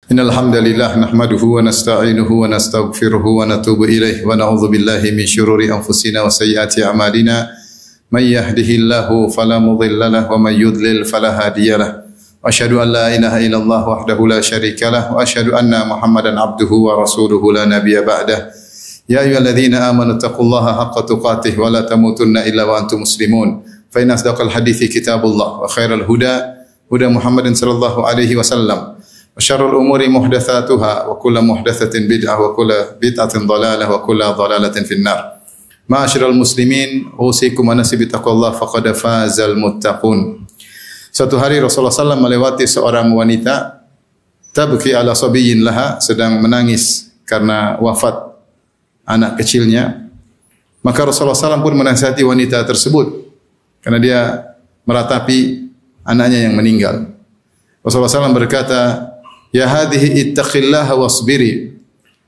Innal hamdalillah nahmaduhu wa nasta'inuhu wa nastaghfiruhu wa natubu ilayh wa na'udzu billahi min shururi anfusina wa sayyiati a'malina may yahdihillahu fala mudilla lahu wa may yudlil fala hadiyalah. Asyhadu an la ilaha illallah wahdahu la syarikalah wa asyhadu anna Muhammadan abduhu wa rasuluhu la nabiyya ba'dah. Ya ayyuhalladzina amanu taqullaha haqqa tuqatih wa la tamutunna illa wa antum muslimun. Fa inna asdaqal hadithi kitabullah wa khairal huda huda Muhammadin sallallahu alaihi wasallam. Wa syarrul umuri muhdatsatuha wa kullu muhdatsatin bid'ah wa kullu bid'atin dhalalah wa kullu dhalalatin finnar. Ma'asyiral muslimin, usikum wa nafsi bittaqwallah faqad fazal muttaqun. Suatu hari Rasulullah SAW melewati seorang wanita tabki ala sabiyyin laha, sedang menangis karena wafat anak kecilnya. Maka Rasulullah SAW pun menasihati wanita tersebut karena dia meratapi anaknya yang meninggal. Rasulullah SAW berkata, "Ya hadhihi ittaqillaha wasbiri."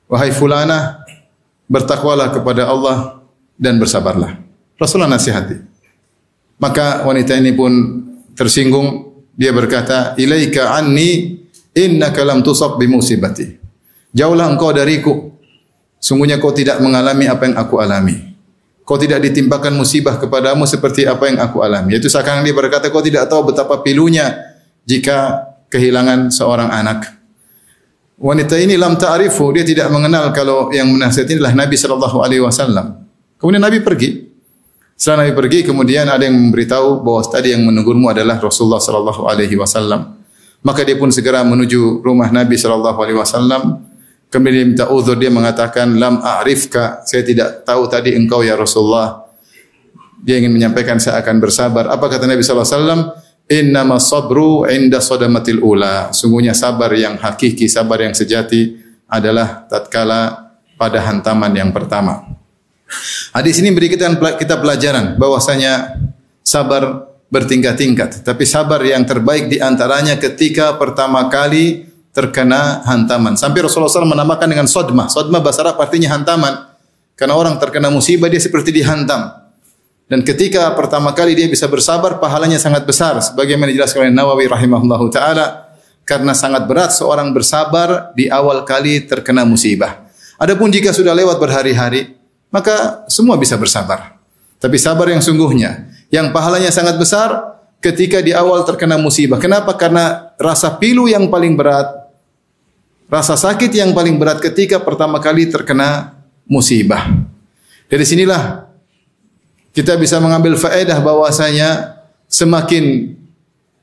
Wahai fulanah, bertakwalah kepada Allah dan bersabarlah. Rasulullah nasihati. Maka wanita ini pun tersinggung, dia berkata, "Ilaika anni innaka lam tusab bi musibati." Jauhlah engkau dariku. Sungguhnya kau tidak mengalami apa yang aku alami. Kau tidak ditimpakan musibah kepadamu seperti apa yang aku alami. Yaitu seakan dia berkata, kau tidak tahu betapa pilunya jika kehilangan seorang anak. Wanita ini lam ta'rifu, dia tidak mengenal kalau yang menasihati adalah Nabi sallallahu alaihi wasallam. Kemudian Nabi pergi. Setelah Nabi pergi, kemudian ada yang memberitahu bahwa tadi yang menegurmu adalah Rasulullah sallallahu alaihi wasallam. Maka dia pun segera menuju rumah Nabi sallallahu alaihi wasallam. Kemudian dia minta uzur, dia mengatakan, "Lam a'rifka, saya tidak tahu tadi engkau ya Rasulullah." Dia ingin menyampaikan saya akan bersabar. Apa kata Nabi sallallahu alaihi wasallam? Innama sabru inda sadamatil ula. Sungguhnya sabar yang hakiki, sabar yang sejati adalah tatkala pada hantaman yang pertama. Hadis ini memberikan kita pelajaran bahwasanya sabar bertingkat-tingkat, tapi sabar yang terbaik di antaranya ketika pertama kali terkena hantaman. Sampai Rasulullah SAW menamakan dengan sodmah. Sodmah bahasa Arab artinya hantaman. Karena orang terkena musibah dia seperti dihantam. Dan ketika pertama kali dia bisa bersabar, pahalanya sangat besar. Sebagaimana dijelaskan oleh Nawawi rahimahullahu ta'ala. Karena sangat berat seorang bersabar di awal kali terkena musibah. Adapun jika sudah lewat berhari-hari, maka semua bisa bersabar. Tapi sabar yang sungguhnya, yang pahalanya sangat besar ketika di awal terkena musibah. Kenapa? Karena rasa pilu yang paling berat, rasa sakit yang paling berat ketika pertama kali terkena musibah. Dari sinilah kita bisa mengambil faedah bahwasanya semakin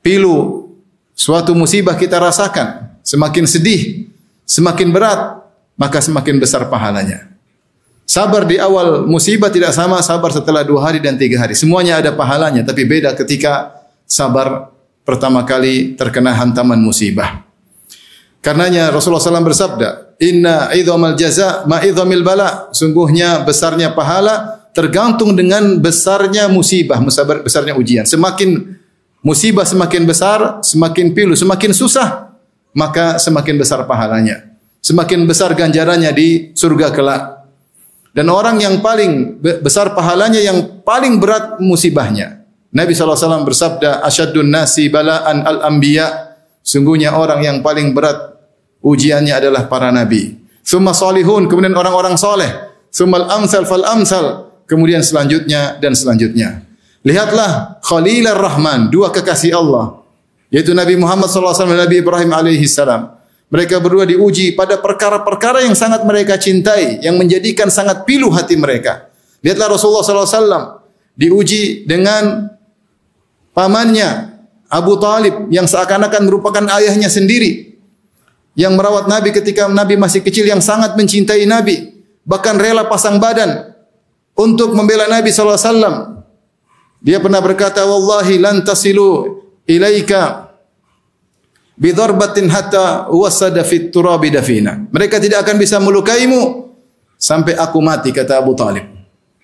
pilu suatu musibah kita rasakan, semakin sedih, semakin berat, maka semakin besar pahalanya. Sabar di awal musibah tidak sama sabar setelah 2 hari dan 3 hari. Semuanya ada pahalanya, tapi beda ketika sabar pertama kali terkena hantaman musibah. Karenanya Rasulullah SAW bersabda, "Inna idhamal jaza ma idhamil bala." Sungguhnya besarnya pahala tergantung dengan besarnya musibah, besarnya ujian. Semakin musibah semakin besar, semakin pilu, semakin susah, maka semakin besar pahalanya. Semakin besar ganjarannya di surga kelak. Dan orang yang paling besar pahalanya yang paling berat musibahnya. Nabi SAW bersabda, "Asyaddun nasi bala'an al-anbiya." Sungguhnya orang yang paling berat ujiannya adalah para nabi. Tsumma salihun, kemudian orang-orang saleh. Tsummal amsal fal amsal, kemudian selanjutnya dan selanjutnya. Lihatlah Khalilar Rahman, 2 kekasih Allah, yaitu Nabi Muhammad SAW dan Nabi Ibrahim alaihi salam. Mereka berdua diuji pada perkara-perkara yang sangat mereka cintai, yang menjadikan sangat pilu hati mereka. Lihatlah Rasulullah SAW diuji dengan pamannya Abu Talib yang seakan-akan merupakan ayahnya sendiri, yang merawat Nabi ketika Nabi masih kecil, yang sangat mencintai Nabi, bahkan rela pasang badan untuk membela Nabi SAW. Dia pernah berkata, "Wallahi lan tasilu ilaika bidharbatin hatta wasada fit turabi dafina." Mereka tidak akan bisa melukaimu sampai aku mati, kata Abu Talib.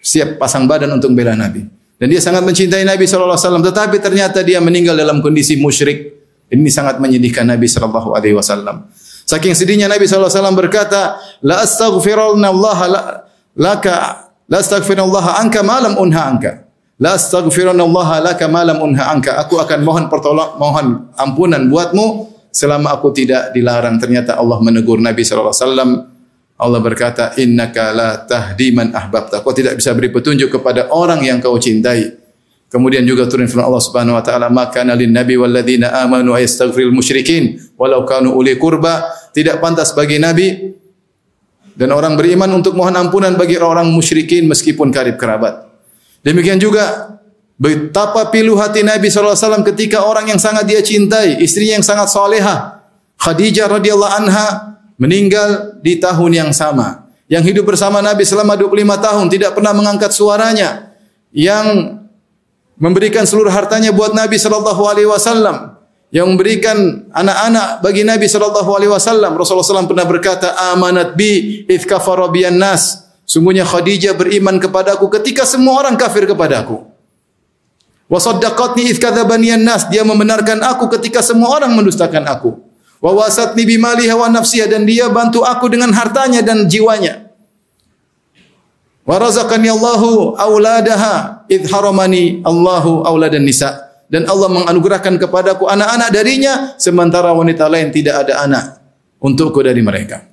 Siap pasang badan untuk membela Nabi. Dan dia sangat mencintai Nabi SAW. Tetapi ternyata dia meninggal dalam kondisi musyrik. Ini sangat menyedihkan Nabi SAW. Saking sedihnya Nabi SAW berkata, "La astaghfirullah laka, la astaghfirullah anka ma lam unha anka." La astaghfirullah laka ma lam unha anka. Aku akan mohon ampunan buatmu selama aku tidak dilarang. Ternyata Allah menegur Nabi sallallahu alaihi wasallam. Allah berkata, innaka la tahdi man ahbabta. Kau tidak bisa beri petunjuk kepada orang yang kau cintai. Kemudian juga turun firman Allah Subhanahu wa taala, maka nalin nabi walladzina amanu ayastaghfirul musyrikin walau kanu uli qurba. Tidak pantas bagi nabi dan orang beriman untuk mohon ampunan bagi orang musyrikin meskipun karib kerabat. Demikian juga betapa pilu hati Nabi sallallahu alaihi wasallam ketika orang yang sangat dia cintai, istrinya yang sangat salehah, Khadijah radhiyallahu anha, meninggal di tahun yang sama. Yang hidup bersama Nabi selama 25 tahun, tidak pernah mengangkat suaranya, yang memberikan seluruh hartanya buat Nabi sallallahu alaihi wasallam, yang memberikan anak-anak bagi Nabi sallallahu alaihi wasallam. Rasulullah SAW pernah berkata, amanat bi idz kafara biyan nas. Sungguhnya Khadijah beriman kepadaku ketika semua orang kafir kepadaku. Wa saddaqatni idz kadzabani nas. Dia membenarkan aku ketika semua orang mendustakan aku. Wa wasatni bi maliha wa nafsiha. Dan dia bantu aku dengan hartanya dan jiwanya. Wa razaqani Allahu auladaha idz haramani Allahu auladan nisa. Dan Allah menganugerahkan kepadaku anak-anak darinya, sementara wanita lain tidak ada anak untukku dari mereka.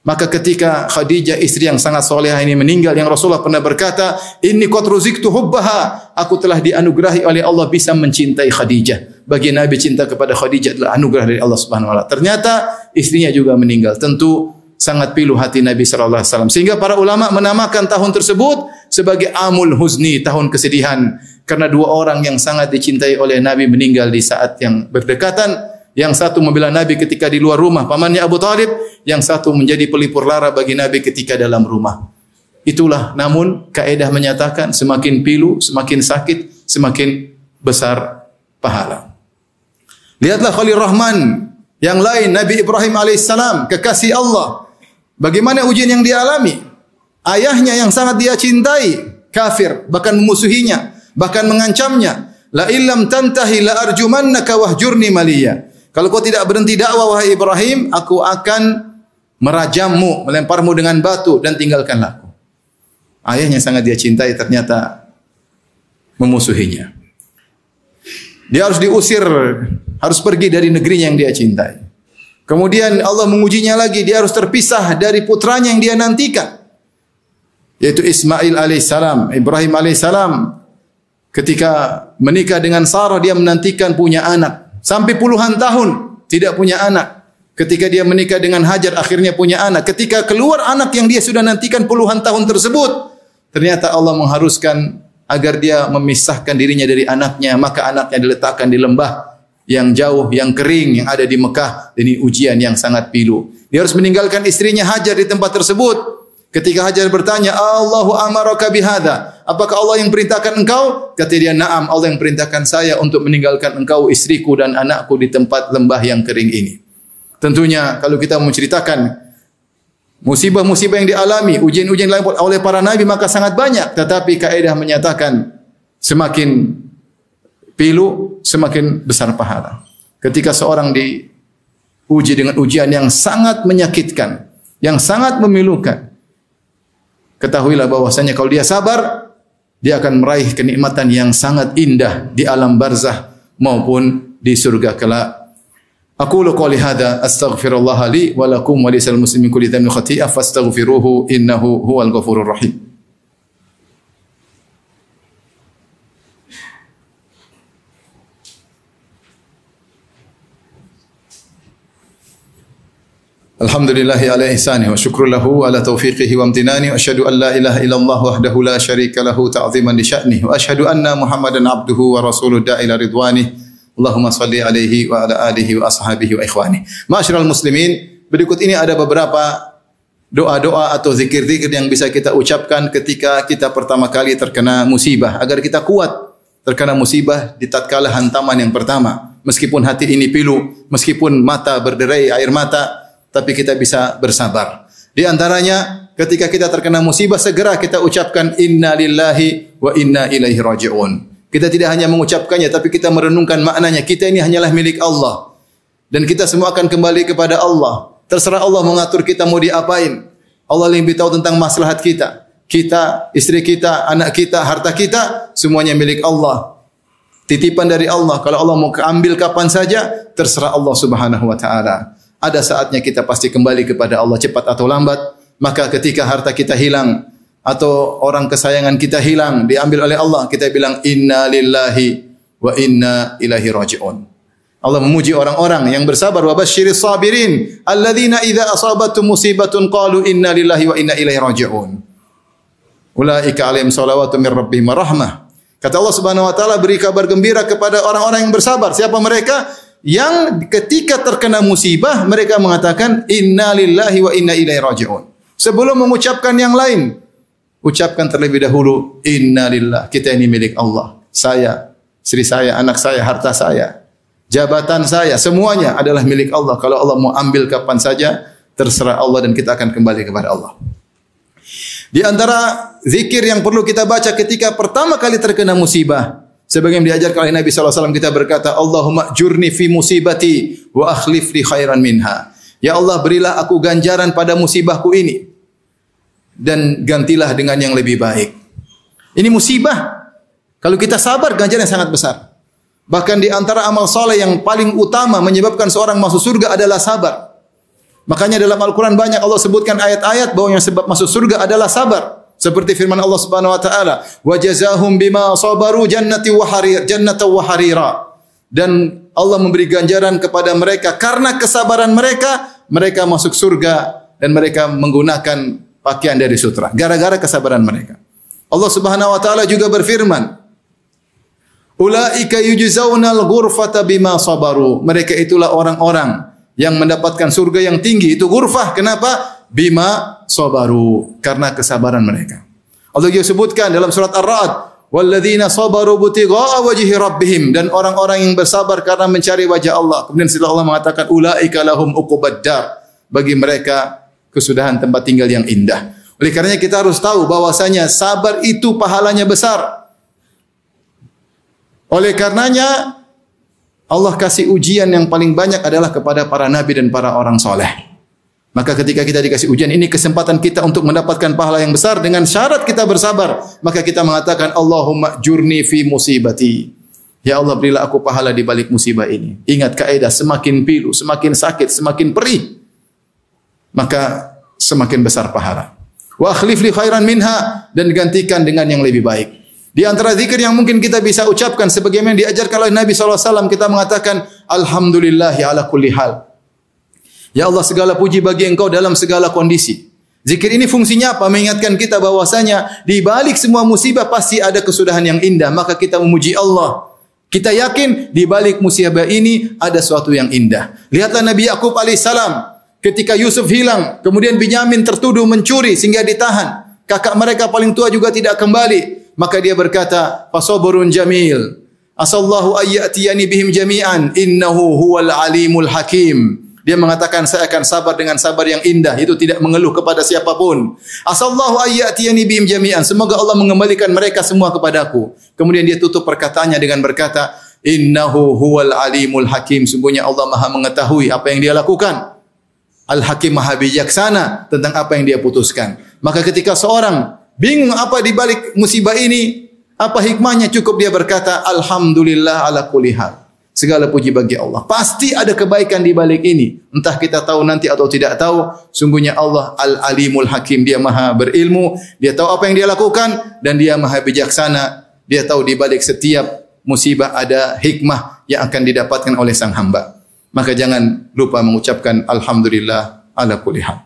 Maka ketika Khadijah, istri yang sangat solehah ini meninggal, yang Rasulullah pernah berkata, inni qad ruziktu hubbaha, aku telah dianugerahi oleh Allah bisa mencintai Khadijah. Bagi Nabi, cinta kepada Khadijah adalah anugerah dari Allah Subhanahu wa taala. Ternyata istrinya juga meninggal. Tentu sangat pilu hati Nabi sallallahu alaihi wasallam. Sehingga para ulama menamakan tahun tersebut sebagai Amul Huzni, tahun kesedihan. Karena dua orang yang sangat dicintai oleh Nabi meninggal di saat yang berdekatan. Yang satu membela Nabi ketika di luar rumah, pamannya Abu Talib. Yang satu menjadi pelipur lara bagi Nabi ketika dalam rumah. Itulah, namun kaedah menyatakan semakin pilu, semakin sakit, semakin besar pahala. Lihatlah Khalil Rahman yang lain, Nabi Ibrahim alaihissalam, kekasih Allah. Bagaimana ujian yang dia alami? Ayahnya yang sangat dia cintai, kafir, bahkan memusuhinya, bahkan mengancamnya. La illam tantahi la arjumannaka wahjurni maliya. Kalau kau tidak berhenti dakwah wahai Ibrahim, aku akan merajammu, melemparmu dengan batu dan tinggalkanlah aku. Ayahnya sangat dia cintai ternyata memusuhinya. Dia harus diusir, harus pergi dari negerinya yang dia cintai. Kemudian Allah mengujinya lagi, dia harus terpisah dari putranya yang dia nantikan, yaitu Ismail alaihissalam. Ibrahim alaihissalam ketika menikah dengan Sarah, dia menantikan punya anak. Sampai puluhan tahun tidak punya anak. Ketika dia menikah dengan Hajar, akhirnya punya anak. Ketika keluar anak yang dia sudah nantikan puluhan tahun tersebut, ternyata Allah mengharuskan agar dia memisahkan dirinya dari anaknya. Maka anaknya diletakkan di lembah yang jauh, yang kering, yang ada di Mekah. Ini ujian yang sangat pilu. Dia harus meninggalkan istrinya Hajar di tempat tersebut. Ketika Hajar bertanya, Allahu amaraka bihadza, apakah Allah yang perintahkan engkau? Kata dia, na'am, Allah yang perintahkan saya untuk meninggalkan engkau, istriku dan anakku di tempat lembah yang kering ini. Tentunya kalau kita menceritakan musibah-musibah yang dialami, ujian-ujian lain oleh para nabi, maka sangat banyak. Tetapi kaidah menyatakan semakin pilu, semakin besar pahala. Ketika seorang diuji dengan ujian yang sangat menyakitkan, yang sangat memilukan, ketahuilah bahwasanya kalau dia sabar, dia akan meraih kenikmatan yang sangat indah di alam barzah maupun di surga kelak. Aqulu qouli hadza astaghfirullah li wa lakum wa lisal muslimin kulli dhanbin khati'ah fastaghfiruhu innahu huwal ghafurur rahim. Alhamdulillahi ala ihsanihi wa syukru lahu ala taufiqihi wa amtinani wa asyhadu an la ilaha illallah wahdahu la syarika lahu ta'ziman li sya'nihi wa asyhadu anna Muhammadan abduhu wa rasuluhu da'ila ridwanihi. Allahumma salli alaihi wa ala alihi wa ashabihi wa ikhwani. Ma'asyiral muslimin, berikut ini ada beberapa doa-doa atau zikir-zikir yang bisa kita ucapkan ketika kita pertama kali terkena musibah agar kita kuat terkena musibah di tatkala hantaman yang pertama. Meskipun hati ini pilu, meskipun mata berderai air mata, tapi kita bisa bersabar. Di antaranya ketika kita terkena musibah, segera kita ucapkan inna lillahi wa inna ilaihi raji'un. Kita tidak hanya mengucapkannya, tapi kita merenungkan maknanya. Kita ini hanyalah milik Allah. Dan kita semua akan kembali kepada Allah. Terserah Allah mengatur kita mau diapain. Allah lebih tahu tentang maslahat kita. Kita, istri kita, anak kita, harta kita, semuanya milik Allah. titipan dari Allah. Kalau Allah mau ambil kapan saja, terserah Allah Subhanahu wa taala. Ada saatnya kita pasti kembali kepada Allah cepat atau lambat. Maka ketika harta kita hilang atau orang kesayangan kita hilang, diambil oleh Allah, kita bilang inna lillahi wa inna ilaihi raji'un. Allah memuji orang-orang yang bersabar. Wa basyiris sabirin alladzina idza asabatum musibatun qalu inna lillahi wa inna ilaihi raji'un. Ulaika alaihim shalawatu min rabbihim rahmah. Kata Allah Subhanahu wa taala, beri kabar gembira kepada orang-orang yang bersabar. Siapa mereka? Yang ketika terkena musibah mereka mengatakan inna lillahi wa inna ilaihi raji'un. Sebelum mengucapkan yang lain, ucapkan terlebih dahulu inna lillah, kita ini milik Allah. Saya, istri saya, anak saya, harta saya, jabatan saya, semuanya adalah milik Allah. Kalau Allah mau ambil kapan saja, terserah Allah dan kita akan kembali kepada Allah. Di antara zikir yang perlu kita baca ketika pertama kali terkena musibah, sebagaimana diajarkan oleh Nabi SAW, kita berkata, Allahumma jurni fi musibati wa akhlif li khairan minha. Ya Allah, berilah aku ganjaran pada musibahku ini dan gantilah dengan yang lebih baik. Ini musibah. Kalau kita sabar, ganjaran yang sangat besar. Bahkan di antara amal saleh yang paling utama menyebabkan seorang masuk surga adalah sabar. Makanya dalam Al-Quran banyak Allah sebutkan ayat-ayat bahwa yang sebab masuk surga adalah sabar. Seperti firman Allah Subhanahu wa taala, "Wa jazahum bima sabaru jannatan wa harira." Dan Allah memberi ganjaran kepada mereka karena kesabaran mereka, mereka masuk surga dan mereka menggunakan pakaian dari sutra gara-gara kesabaran mereka. Allah Subhanahu wa taala juga berfirman, "Ulaika yujzaunal ghurfata bima sabaru." Mereka itulah orang-orang yang mendapatkan surga yang tinggi. Itu ghurfah. Kenapa? Bima sabaru, karena kesabaran mereka. Allah juga sebutkan dalam surat Ar-Ra'd, "Walladzina sabaru butigha'a wajhi rabbihim." Dan orang-orang yang bersabar karena mencari wajah Allah. Kemudian setelah Allah mengatakan, "Ulaika lahum uqubad dar." Bagi mereka kesudahan tempat tinggal yang indah. Oleh karenanya kita harus tahu bahwasanya sabar itu pahalanya besar. Oleh karenanya Allah kasih ujian yang paling banyak adalah kepada para nabi dan para orang soleh. Maka ketika kita dikasih ujian ini, kesempatan kita untuk mendapatkan pahala yang besar dengan syarat kita bersabar. Maka kita mengatakan, Allahumma jurni fi musibati. Ya Allah, berilah aku pahala di balik musibah ini. Ingat kaidah, semakin pilu, semakin sakit, semakin perih, maka semakin besar pahala. Wa akhlif li khairan minha, dan gantikan dengan yang lebih baik. Di antara zikir yang mungkin kita bisa ucapkan sebagaimana diajarkan oleh Nabi SAW, kita mengatakan alhamdulillahi ala kulli hal. Ya Allah, segala puji bagi Engkau dalam segala kondisi. Zikir ini fungsinya apa? Mengingatkan kita bahwasanya di balik semua musibah pasti ada kesudahan yang indah. Maka kita memuji Allah. Kita yakin di balik musibah ini ada sesuatu yang indah. Lihatlah Nabi Yakub alaihissalam. Ketika Yusuf hilang, kemudian Binyamin tertuduh mencuri sehingga ditahan. Kakak mereka paling tua juga tidak kembali. Maka dia berkata, "Fasabrun jamil. Asallahu ayyatiyani bihim jami'an. Innahu huwal alimul hakim." Dia mengatakan, saya akan sabar dengan sabar yang indah, itu tidak mengeluh kepada siapapun. Asallahu ayyatiyani bihim jami'an. Semoga Allah mengembalikan mereka semua kepadaku. Kemudian dia tutup perkataannya dengan berkata, "Innahu huwal alimul hakim." Sungguhnya Allah Maha mengetahui apa yang dia lakukan. Al-Hakim Maha bijaksana tentang apa yang dia putuskan. Maka ketika seorang bingung apa di balik musibah ini, apa hikmahnya, cukup dia berkata, Alhamdulillah ala kulli hal. Segala puji bagi Allah. Pasti ada kebaikan di balik ini. Entah kita tahu nanti atau tidak tahu, sungguhnya Allah Al-Alimul Hakim. Dia Maha berilmu, dia tahu apa yang dia lakukan, dan dia Maha bijaksana. Dia tahu di balik setiap musibah ada hikmah yang akan didapatkan oleh sang hamba. Maka jangan lupa mengucapkan Alhamdulillah ala kulli hal.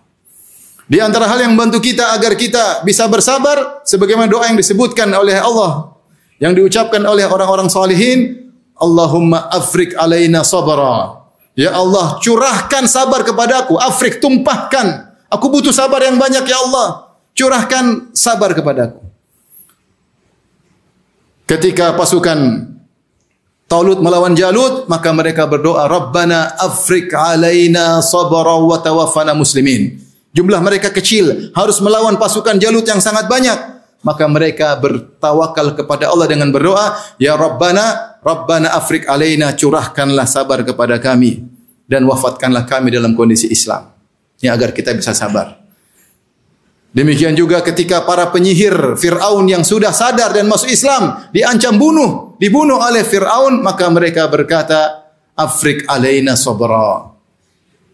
Di antara hal yang membantu kita agar kita bisa bersabar, sebagaimana doa yang disebutkan oleh Allah, yang diucapkan oleh orang-orang salihin, Allahumma afrik alaina sabra. Ya Allah, curahkan sabar kepadaku. Afrik, tumpahkan. Aku butuh sabar yang banyak ya Allah. Curahkan sabar kepadaku. Ketika pasukan Talut melawan Jalut, maka mereka berdoa, Rabbana afrik alaina sabra wa tawaffana muslimin. Jumlah mereka kecil, harus melawan pasukan Jalut yang sangat banyak. Maka mereka bertawakal kepada Allah dengan berdoa, Ya Rabbana, Rabbana afrik alaina, curahkanlah sabar kepada kami. Dan wafatkanlah kami dalam kondisi Islam. Ya, agar kita bisa sabar. Demikian juga ketika para penyihir Fir'aun yang sudah sadar dan masuk Islam diancam dibunuh oleh Fir'aun, maka mereka berkata, Afrik alaina sabra.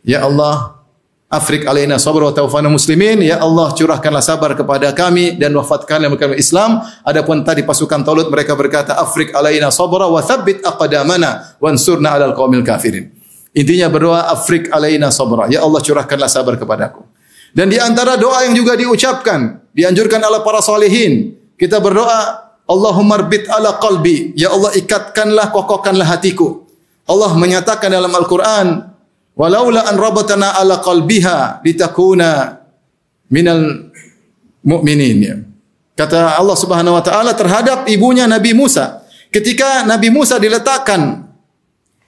Ya Allah, Afrik alaina sabra wa taufana muslimin. Ya Allah, curahkanlah sabar kepada kami dan wafatkanlah kami Islam. Adapun tadi pasukan Talut, mereka berkata, Afrik alaina sabra wa thabbit aqdamana wansurna 'alal qaumil kafirin. Intinya berdoa, Afrik alaina sabra. Ya Allah, curahkanlah sabar kepadaku. Dan di antara doa yang juga diucapkan, dianjurkan oleh para salihin, kita berdoa, Allahumma rbit ala qalbi. Ya Allah, ikatkanlah, kokohkanlah hatiku. Allah menyatakan dalam Al-Quran, walaula an rabatana ala qalbiha litakuna minal mu'minin. Kata Allah Subhanahu wa taala terhadap ibunya Nabi Musa, ketika Nabi Musa diletakkan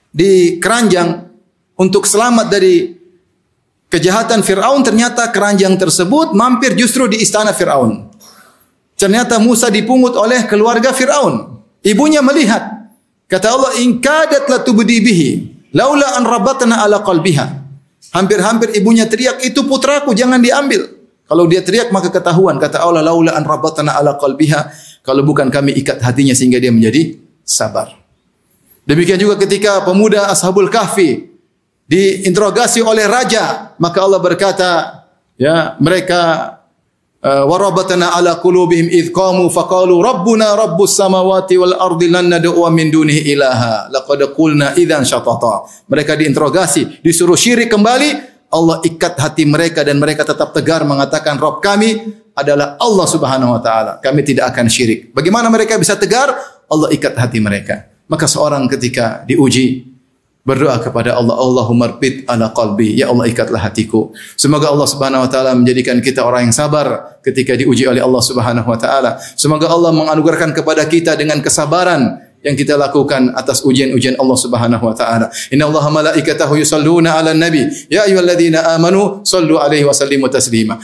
di keranjang untuk selamat dari kejahatan Fir'aun, ternyata keranjang tersebut mampir justru di istana Fir'aun. Ternyata Musa dipungut oleh keluarga Fir'aun. Ibunya melihat. Kata Allah, in kadat la tubdi bihi laula an rabatna ala qalbiha. Hampir-hampir ibunya teriak, itu putraku, jangan diambil. Kalau dia teriak maka ketahuan. Kata Allah, laula an rabatna ala qalbiha, kalau bukan kami ikat hatinya sehingga dia menjadi sabar. Demikian juga ketika pemuda Ashabul Kahfi diinterogasi oleh raja, maka Allah berkata, ya, mereka warabatna ala qulubihim idh qamu faqalu rabbuna rabbus samawati wal ardi lan nad'u min dunihi ilaha laqad qulna idzan syatata. Mereka diinterogasi, disuruh syirik kembali, Allah ikat hati mereka dan mereka tetap tegar mengatakan Rabb kami adalah Allah Subhanahu wa taala. Kami tidak akan syirik. Bagaimana mereka bisa tegar? Allah ikat hati mereka. Maka seorang ketika diuji berdoa kepada Allah, Allahumma rbit ala qalbi. Ya Allah, ikatlah hatiku. Semoga Allah Subhanahu wa taala menjadikan kita orang yang sabar ketika diuji oleh Allah Subhanahu wa taala. Semoga Allah menganugerahkan kepada kita dengan kesabaran yang kita lakukan atas ujian-ujian Allah Subhanahu wa taala. Innallaha malaikatahu yusalluna 'alan nabi. Ya ayyuhalladzina amanu sallu alaihi wa sallimu taslima.